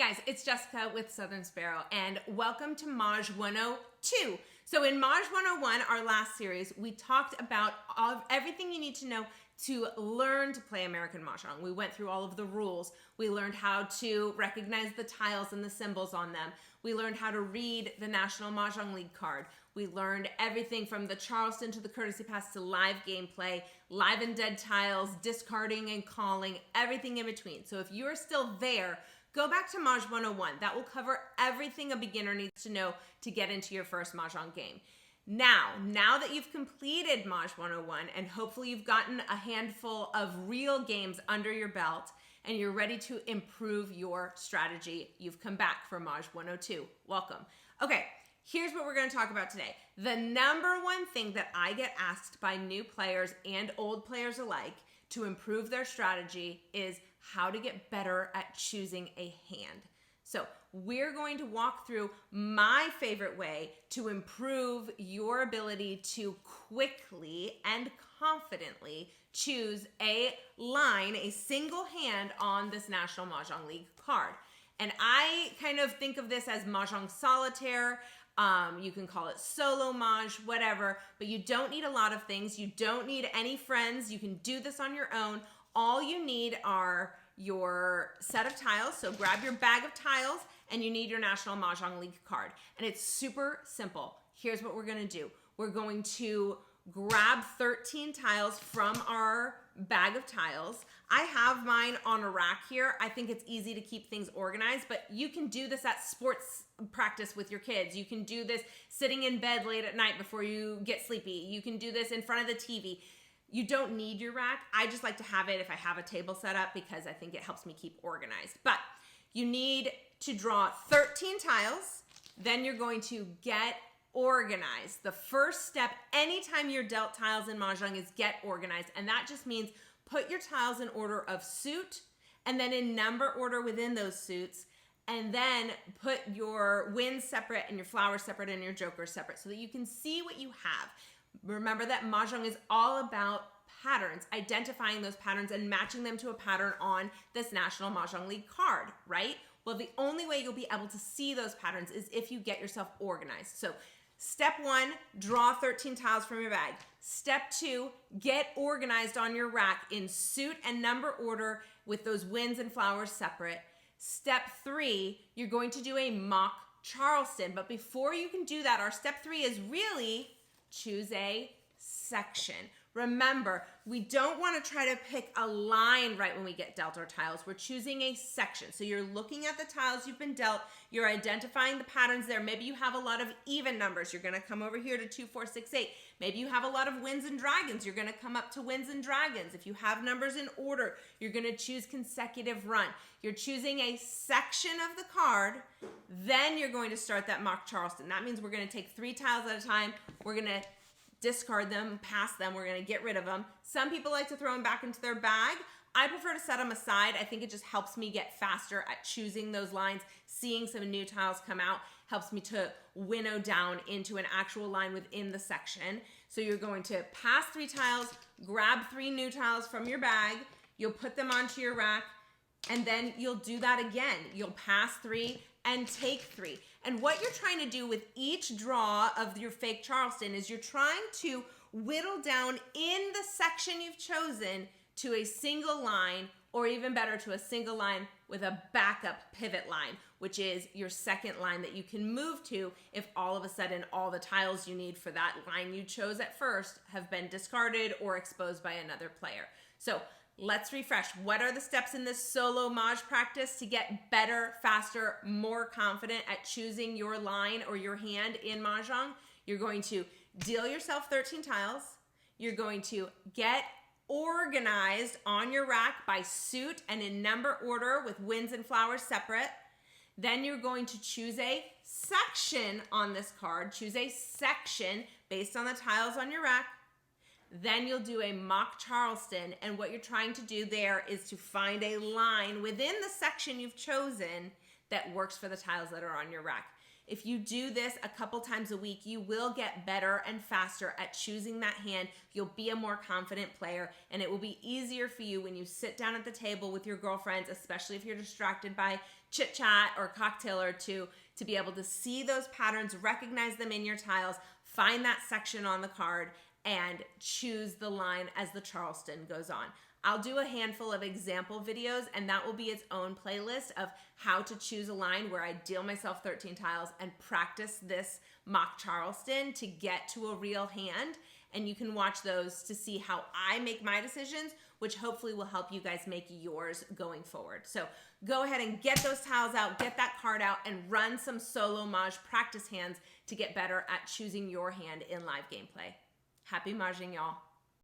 Guys, it's Jessica with Southern Sparrow, and welcome to Mahj 102. So in Mahj 101, our last series, we talked about everything you need to know to learn to play American Mahjong. We went through all of the rules. We learned how to recognize the tiles and the symbols on them. We learned how to read the National Mahjong League card. We learned everything from the Charleston to the courtesy pass to live gameplay, live and dead tiles, discarding and calling, everything in between. So if you're still there, go back to Mahj 101. That will cover everything a beginner needs to know to get into your first Mahjong game. Now that you've completed Mahj 101 and hopefully you've gotten a handful of real games under your belt and you're ready to improve your strategy, you've come back for Mahj 102. Welcome. Okay, here's what we're going to talk about today. The number one thing that I get asked by new players and old players alike to improve their strategy is how to get better at choosing a hand. So we're going to walk through my favorite way to improve your ability to quickly and confidently choose a line, a single hand on this National Mahjong League card. And I kind of think of this as Mahjong Solitaire. You can call it solo Mahj, whatever, but you don't need a lot of things. You don't need any friends. You can do this on your own. All you need are your set of tiles. So grab your bag of tiles and you need your National Mahjong League card. And it's super simple. Here's what we're gonna do. We're going to grab 13 tiles from our bag of tiles. I have mine on a rack here. I think it's easy to keep things organized, but you can do this at sports practice with your kids. You can do this sitting in bed late at night before you get sleepy. You can do this in front of the TV. You don't need your rack. I just like to have it if I have a table set up because I think it helps me keep organized. But you need to draw 13 tiles. Then you're going to get organized. The first step anytime you're dealt tiles in Mahjong is get organized. And that just means put your tiles in order of suit and then in number order within those suits. And then put your wins separate and your flowers separate and your jokers separate so that you can see what you have. Remember that Mahjong is all about patterns, identifying those patterns and matching them to a pattern on this National Mahjong League card, right? Well, the only way you'll be able to see those patterns is if you get yourself organized. So step one, draw 13 tiles from your bag. Step two, get organized on your rack in suit and number order with those wins and flowers separate. Step three, you're going to do a mock Charleston. But before you can do that, our step three is really choose a section. Remember, we don't want to try to pick a line right when we get dealt our tiles. We're choosing a section. So you're looking at the tiles you've been dealt. You're identifying the patterns there. Maybe you have a lot of even numbers. You're going to come over here to 2, 4, 6, 8. Maybe you have a lot of wins and dragons. You're going to come up to wins and dragons. If you have numbers in order, you're going to choose consecutive run. You're choosing a section of the card. Then you're going to start that mock Charleston. That means we're going to take 3 tiles at a time. We're going to discard them, pass them, we're gonna get rid of them. Some people like to throw them back into their bag. I prefer to set them aside. I think it just helps me get faster at choosing those lines. Seeing some new tiles come out helps me to winnow down into an actual line within the section. So you're going to pass 3 tiles, grab 3 new tiles from your bag, you'll put them onto your rack, and then you'll do that again. You'll pass 3 and take 3. And what you're trying to do with each draw of your fake Charleston is you're trying to whittle down in the section you've chosen to a single line, or even better, to a single line with a backup pivot line, which is your second line that you can move to if all of a sudden all the tiles you need for that line you chose at first have been discarded or exposed by another player. So let's refresh. What are the steps in this solo Mahj practice to get better, faster, more confident at choosing your line or your hand in Mahjong? You're going to deal yourself 13 tiles. You're going to get organized on your rack by suit and in number order with wins and flowers separate. Then you're going to choose a section on this card. Choose a section based on the tiles on your rack. Then you'll do a mock Charleston, and what you're trying to do there is to find a line within the section you've chosen that works for the tiles that are on your rack. If you do this a couple times a week, you will get better and faster at choosing that hand. You'll be a more confident player, and it will be easier for you when you sit down at the table with your girlfriends, especially if you're distracted by chit chat or cocktail or two, to be able to see those patterns, recognize them in your tiles, find that section on the card, and choose the line as the Charleston goes on. I'll do a handful of example videos, and that will be its own playlist of how to choose a line where I deal myself 13 tiles and practice this mock Charleston to get to a real hand. And you can watch those to see how I make my decisions, which hopefully will help you guys make yours going forward. So go ahead and get those tiles out, get that card out, and run some solo Mahj practice hands to get better at choosing your hand in live gameplay. Happy Mahjing, y'all.